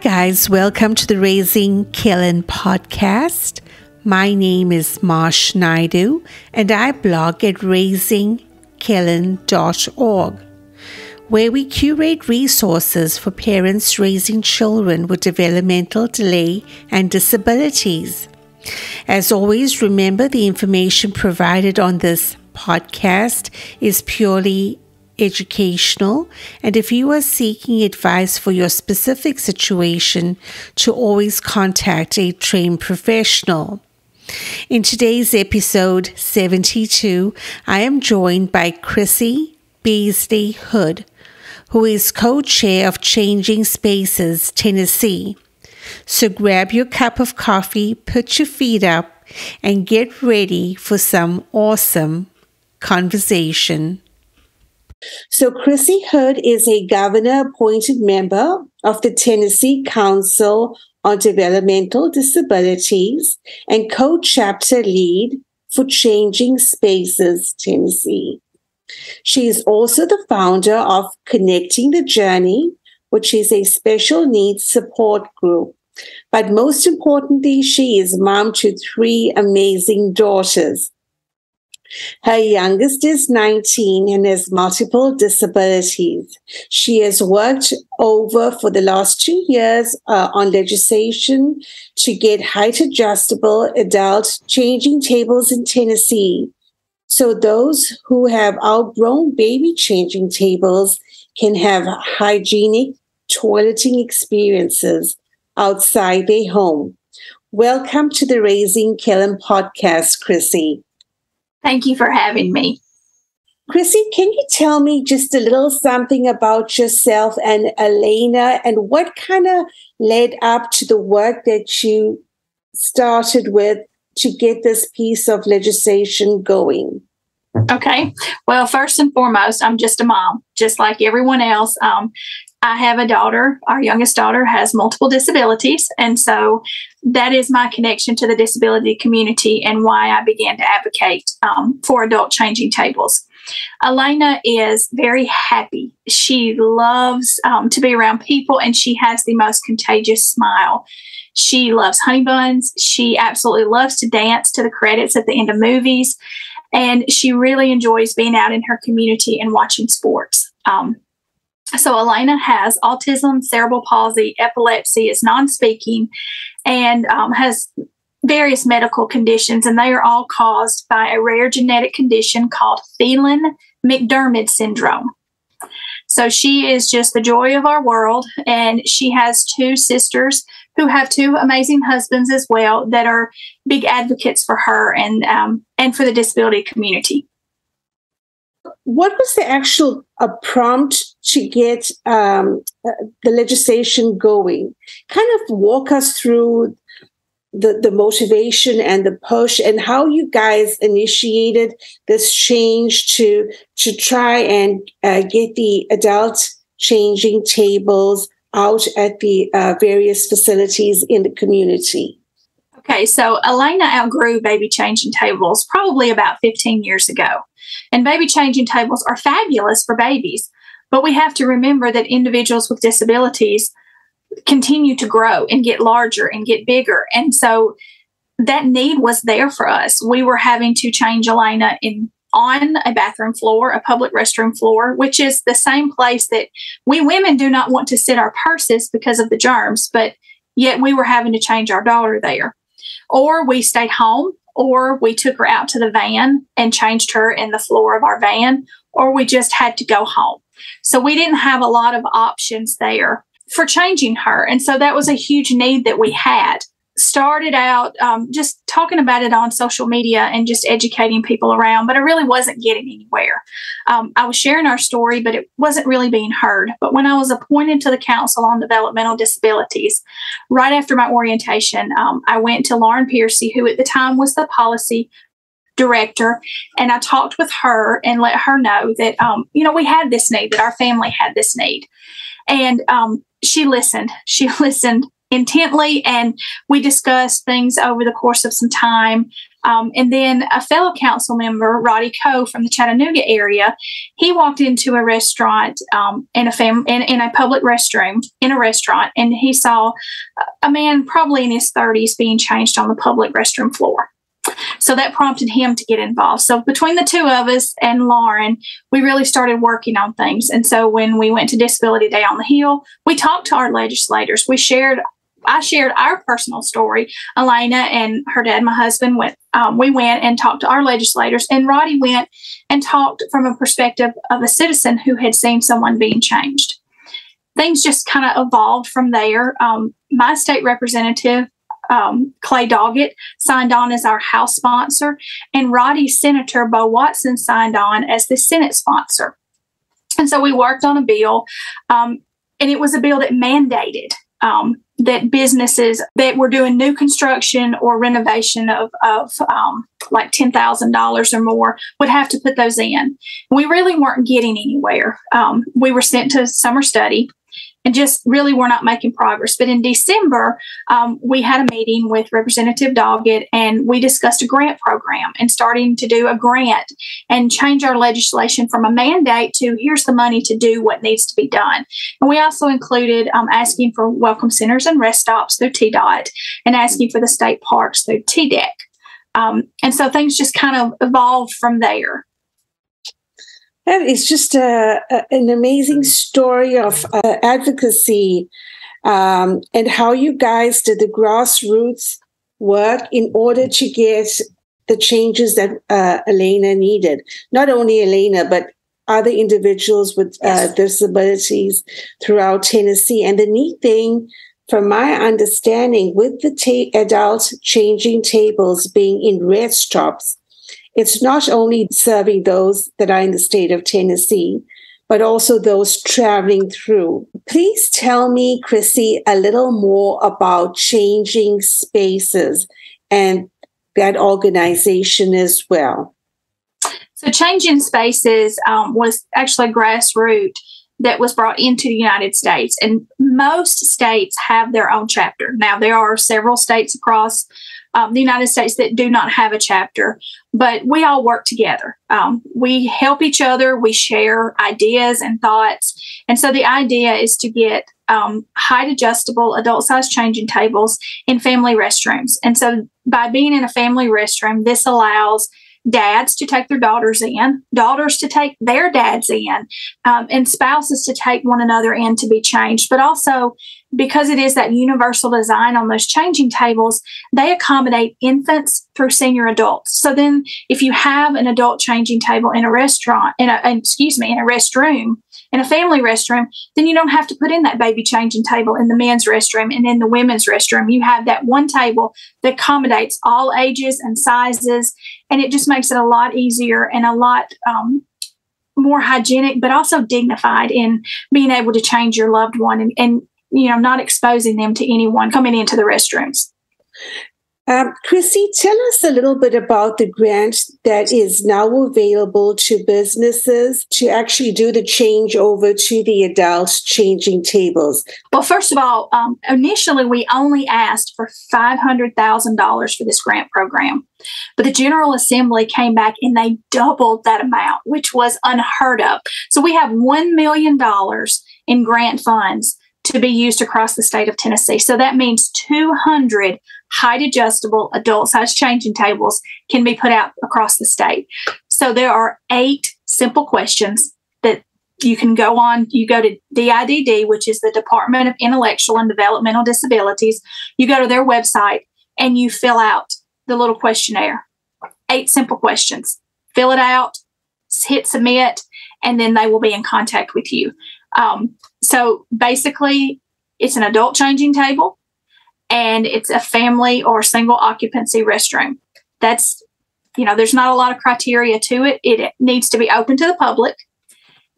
guys, welcome to the Raising Kellen podcast. My name is Marsh Naidu and I blog at raisingkellen.org, where we curate resources for parents raising children with developmental delay and disabilities. As always, remember the information provided on this podcast is purely educational, and if you are seeking advice for your specific situation, to always contact a trained professional. In today's episode 72, I am joined by Chrissy Beasley Hood, who is co-chair of Changing Spaces, Tennessee. So grab your cup of coffee, put your feet up, and get ready for some awesome conversation. So Chrissy Hood is a governor-appointed member of the Tennessee Council on Developmental Disabilities and co-chapter lead for Changing Spaces, Tennessee. She is also the founder of Connecting the Journey, which is a special needs support group. But most importantly, she is mom to 3 amazing daughters. Her youngest is 19 and has multiple disabilities. She has worked for the last 2 years on legislation to get height-adjustable adult changing tables in Tennessee, so those who have outgrown baby changing tables can have hygienic toileting experiences outside their home. Welcome to the Raising Kellen podcast, Chrissy. Thank you for having me. Chrissy, can you tell me just a little something about yourself and Alaina, and what kind of led up to the work that you started with to get this piece of legislation going? Okay. Well, first and foremost, I'm just a mom, just like everyone else. I have a daughter. Our youngest daughter has multiple disabilities. And so that is my connection to the disability community and why I began to advocate for adult changing tables. Alaina is very happy. She loves to be around people, and she has the most contagious smile. She loves honey buns. She absolutely loves to dance to the credits at the end of movies. And she really enjoys being out in her community and watching sports. So Alaina has autism, cerebral palsy, epilepsy, is non-speaking, and has various medical conditions, and they are all caused by a rare genetic condition called Phelan-McDermid syndrome. So she is just the joy of our world, and she has 2 sisters who have 2 amazing husbands as well that are big advocates for her and for the disability community. What was the actual prompt to get the legislation going? Kind of walk us through the motivation and the push, and how you guys initiated this change to try and get the adult changing tables out at the various facilities in the community. Okay, so Alaina outgrew baby changing tables probably about 15 years ago. And baby changing tables are fabulous for babies, but we have to remember that individuals with disabilities continue to grow and get larger and get bigger. And so that need was there for us. We were having to change Alaina on a bathroom floor, a public restroom floor, which is the same place that we women do not want to sit our purses because of the germs, but yet we were having to change our daughter there. Or we stayed home, or we took her out to the van and changed her in the floor of our van, or we just had to go home. So we didn't have a lot of options there for changing her. And so that was a huge need that we had. Started out just talking about it on social media and just educating people around, but I really wasn't getting anywhere. I was sharing our story, but it wasn't really being heard. But when I was appointed to the Council on Developmental Disabilities, right after my orientation, I went to Lauren Piercy, who at the time was the policy director, and I talked with her and let her know that, we had this need, that our family had this need. And she listened. She listened intently, and we discussed things over the course of some time. And then a fellow council member, Roddy Coe from the Chattanooga area, he walked into a restaurant in a public restroom in a restaurant, and he saw a man probably in his 30s being changed on the public restroom floor. So that prompted him to get involved. So between the two of us and Lauren, we really started working on things. And so when we went to Disability Day on the Hill, we talked to our legislators. I shared our personal story. Alaina and her dad, my husband, we went and talked to our legislators, and Roddy went and talked from a perspective of a citizen who had seen someone being changed. Things just kind of evolved from there. My state representative, Clay Doggett, signed on as our House sponsor, and Roddy's Senator Bo Watson signed on as the Senate sponsor. And so we worked on a bill, and it was a bill that mandated that businesses that were doing new construction or renovation of like $10,000 or more would have to put those in. We really weren't getting anywhere. We were sent to summer study and just really were not making progress. But in December, we had a meeting with Representative Doggett, and we discussed a grant program and starting to do a grant and change our legislation from a mandate to here's the money to do what needs to be done. And we also included asking for welcome centers and rest stops through TDOT and asking for the state parks through TDEC. And so things just kind of evolved from there. That is just an amazing story of advocacy and how you guys did the grassroots work in order to get the changes that Alaina needed. Not only Alaina, but other individuals with disabilities throughout Tennessee. And the neat thing, from my understanding, with the adult changing tables being in rest stops, it's not only serving those that are in the state of Tennessee, but also those traveling through. Please tell me, Chrissy, a little more about Changing Spaces and that organization as well. So Changing Spaces was actually a grassroots that was brought into the United States, and most states have their own chapter. Now, there are several states across the United States that do not have a chapter, but we all work together. We help each other. We share ideas and thoughts. And so the idea is to get height adjustable adult size changing tables in family restrooms. And so by being in a family restroom, this allows dads to take their daughters in, daughters to take their dads in, and spouses to take one another in to be changed. But also, because it is that universal design on those changing tables, they accommodate infants through senior adults. So then if you have an adult changing table in a restaurant, in a restroom, in a family restroom, then you don't have to put in that baby changing table in the men's restroom and in the women's restroom. You have that one table that accommodates all ages and sizes, and it just makes it a lot easier and a lot more hygienic, but also dignified in being able to change your loved one and not exposing them to anyone coming into the restrooms. Chrissy, tell us a little bit about the grant that is now available to businesses to actually do the change over to the adult changing tables. Well, first of all, initially we only asked for $500,000 for this grant program, but the General Assembly came back and they doubled that amount, which was unheard of. So we have $1 million in grant funds to be used across the state of Tennessee. So that means 200 height adjustable adult size changing tables can be put out across the state. So there are 8 simple questions that you can go on. You go to DIDD, which is the Department of Intellectual and Developmental Disabilities. You go to their website and you fill out the little questionnaire. 8 simple questions. Fill it out, hit submit, and then they will be in contact with you. So basically, it's an adult changing table, and it's a family or single occupancy restroom. That's, there's not a lot of criteria to it. It needs to be open to the public.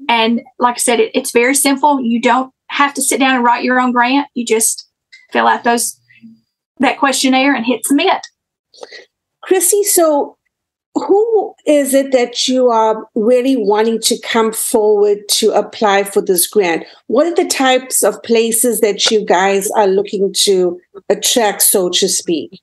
And like I said, it's very simple. You don't have to sit down and write your own grant. You just fill out that questionnaire and hit submit. Chrissy, so who is it that you are really wanting to come forward to apply for this grant? What are the types of places that you guys are looking to attract, so to speak?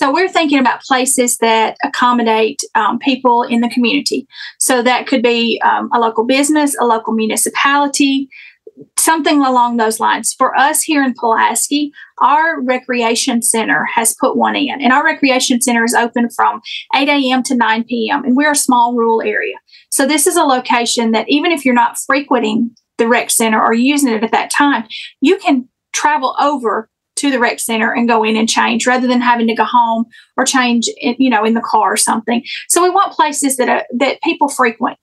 So we're thinking about places that accommodate people in the community. So that could be a local business, a local municipality, something along those lines. For us here in Pulaski, our recreation center has put one in, and our recreation center is open from 8 a.m. to 9 p.m., and we're a small rural area. So this is a location that even if you're not frequenting the rec center or using it at that time, you can travel over to the rec center and go in and change rather than having to go home or change, in the car or something. So we want places that people frequent.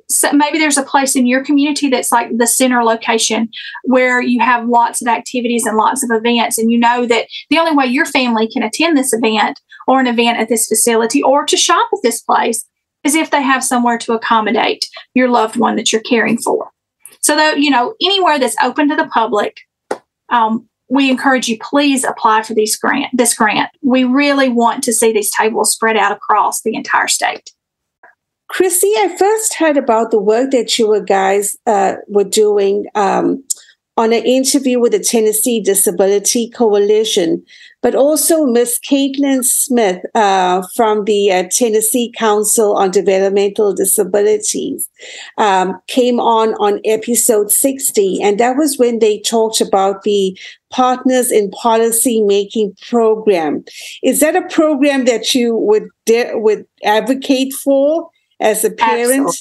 So maybe there's a place in your community that's like the center location where you have lots of activities and lots of events, and you know that the only way your family can attend this event or an event at this facility or to shop at this place is if they have somewhere to accommodate your loved one that you're caring for. So that, anywhere that's open to the public, we encourage you, please apply for this grant. We really want to see these tables spread out across the entire state. Chrissy, I first heard about the work that you guys were doing on an interview with the Tennessee Disability Coalition, but also Miss Caitlin Smith from the Tennessee Council on Developmental Disabilities came on episode 60, and that was when they talked about the Partners in Policy Making program. Is that a program that you would advocate for as a parent?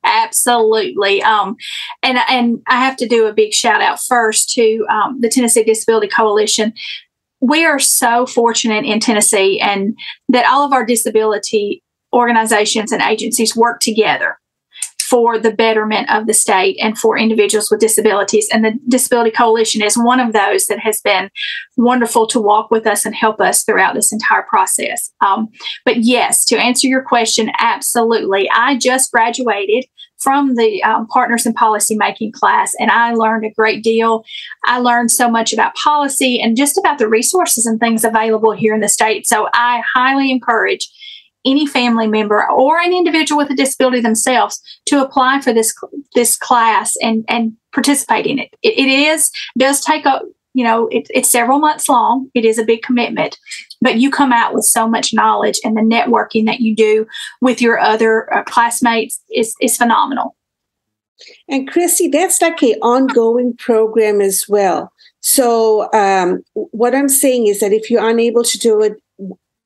Absolutely. And I have to do a big shout out first to the Tennessee Disability Coalition. We are so fortunate in Tennessee and that all of our disability organizations and agencies work together for the betterment of the state and for individuals with disabilities. And the Disability Coalition is one of those that has been wonderful to walk with us and help us throughout this entire process. But yes, to answer your question, absolutely. I just graduated from the Partners in Policy Making class, and I learned a great deal. I learned so much about policy and just about the resources and things available here in the state. So I highly encourage any family member or an individual with a disability themselves to apply for this class and participate in it. It does take it's several months long. It is a big commitment, but you come out with so much knowledge, and the networking that you do with your other classmates is phenomenal. And Chrissy, that's like an ongoing program as well. So what I'm saying is that if you're unable to do it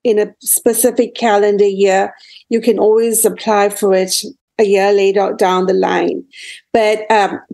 in a specific calendar year, you can always apply for it a year later down the line. But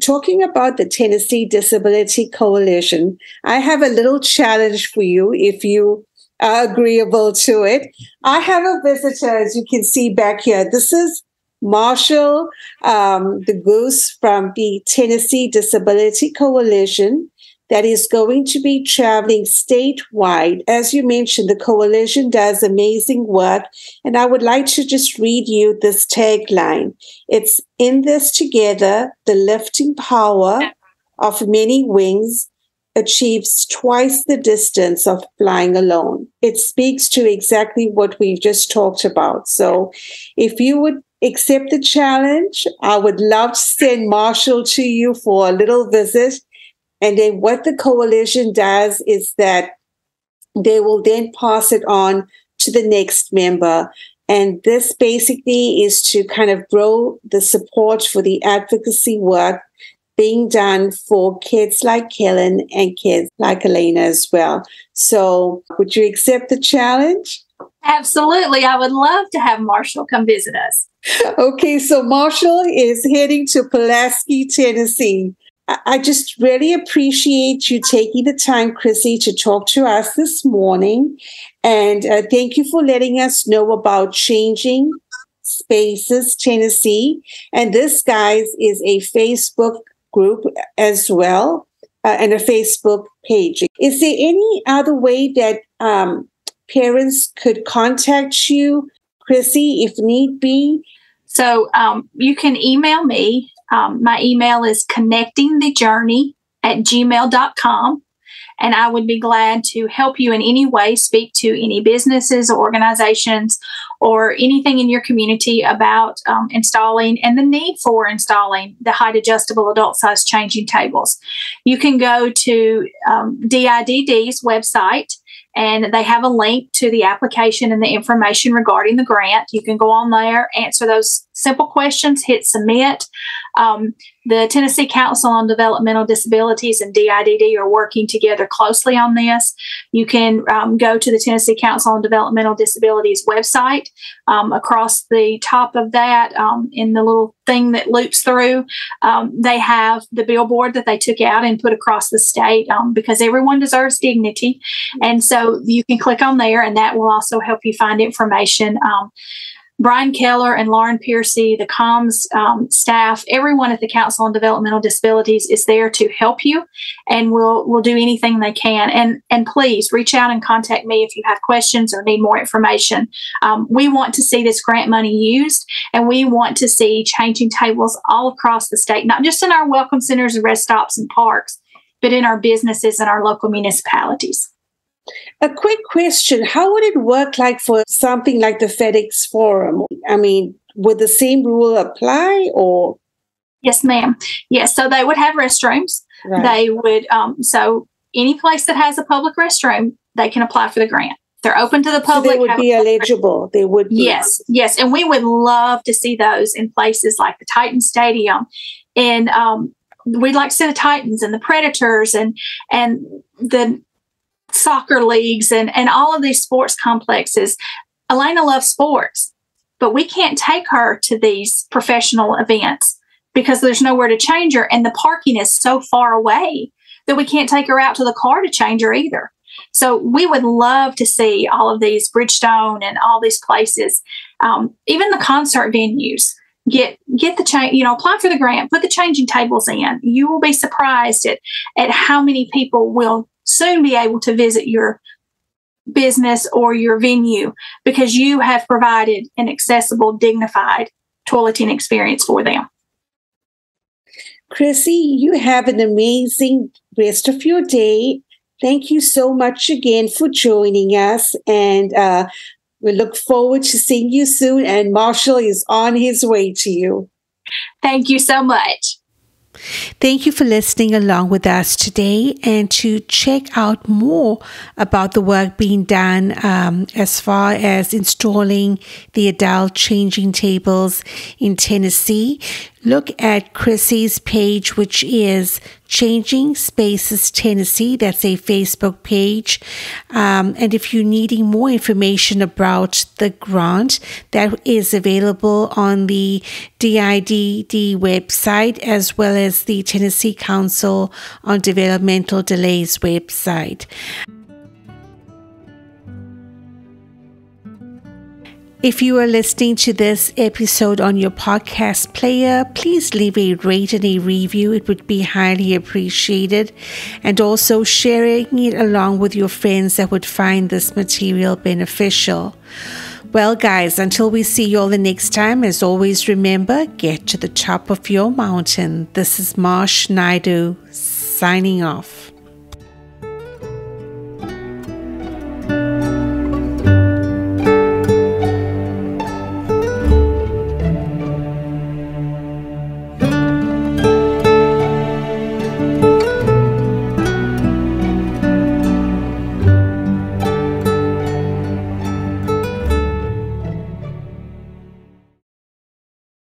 talking about the Tennessee Disability Coalition, I have a little challenge for you if you are agreeable to it. I have a visitor, as you can see back here. This is Marshall, the goose from the Tennessee Disability Coalition, that is going to be traveling statewide. As you mentioned, the coalition does amazing work, and I would like to just read you this tagline. It's "In this together, the lifting power of many wings achieves twice the distance of flying alone." It speaks to exactly what we've just talked about. So if you would accept the challenge, I would love to send Marshall to you for a little visit. And then what the coalition does is that they will then pass it on to the next member. And this basically is to kind of grow the support for the advocacy work being done for kids like Kellen and kids like Alaina as well. So would you accept the challenge? Absolutely. I would love to have Marshall come visit us. Okay, so Marshall is heading to Pulaski, Tennessee. I just really appreciate you taking the time, Chrissy, to talk to us this morning. And thank you for letting us know about Changing Spaces Tennessee. And this, guys, is a Facebook group as well, and a Facebook page. Is there any other way that parents could contact you, Chrissy, if need be? So you can email me. My email is connectingthejourney@gmail.com. And I would be glad to help you in any way, speak to any businesses or organizations or anything in your community about installing and the need for installing the height adjustable adult size changing tables. You can go to DIDD's website and they have a link to the application and the information regarding the grant. You can go on there, answer those simple questions, hit submit. The Tennessee Council on Developmental Disabilities and DIDD are working together closely on this. You can go to the Tennessee Council on Developmental Disabilities website. Across the top of that, in the little thing that loops through, they have the billboard that they took out and put across the state, because everyone deserves dignity. And so you can click on there, and that will also help you find information. Brian Keller and Lauren Piercy, the comms staff, everyone at the Council on Developmental Disabilities is there to help you, and will do anything they can. And please reach out and contact me if you have questions or need more information. We want to see this grant money used, and we want to see changing tables all across the state, not just in our welcome centers and rest stops and parks, but in our businesses and our local municipalities. A quick question. How would it work like for something like the FedEx Forum? I mean, would the same rule apply or? Yes, ma'am. Yes. So they would have restrooms. Right. They would, so any place that has a public restroom, they can apply for the grant. They're open to the public. So they would be eligible. They would be. Yes. Yes. And we would love to see those in places like the Titan Stadium. And we'd like to see the Titans and the Predators and the soccer leagues and all of these sports complexes. Alaina loves sports, but we can't take her to these professional events because there's nowhere to change her, and the parking is so far away that we can't take her out to the car to change her either. So we would love to see all of these, Bridgestone and all these places, even the concert venues, get the change, apply for the grant, put the changing tables in. You will be surprised at how many people will soon be able to visit your business or your venue because you have provided an accessible, dignified toileting experience for them. Chrissy, you have an amazing rest of your day. Thank you so much again for joining us, and we look forward to seeing you soon, and Marshall is on his way to you. Thank you so much. Thank you for listening along with us today, and to check out more about the work being done as far as installing the adult changing tables in Tennessee, look at Chrissy's page, which is Changing Spaces Tennessee. That's a Facebook page. And if you're needing more information about the grant, that is available on the DIDD website, as well as the Tennessee Council on Developmental Delays website. If you are listening to this episode on your podcast player, please leave a rate and a review. It would be highly appreciated. And also sharing it along with your friends that would find this material beneficial. Well, guys, until we see you all the next time, as always, remember, get to the top of your mountain. This is Marsh Naidu signing off.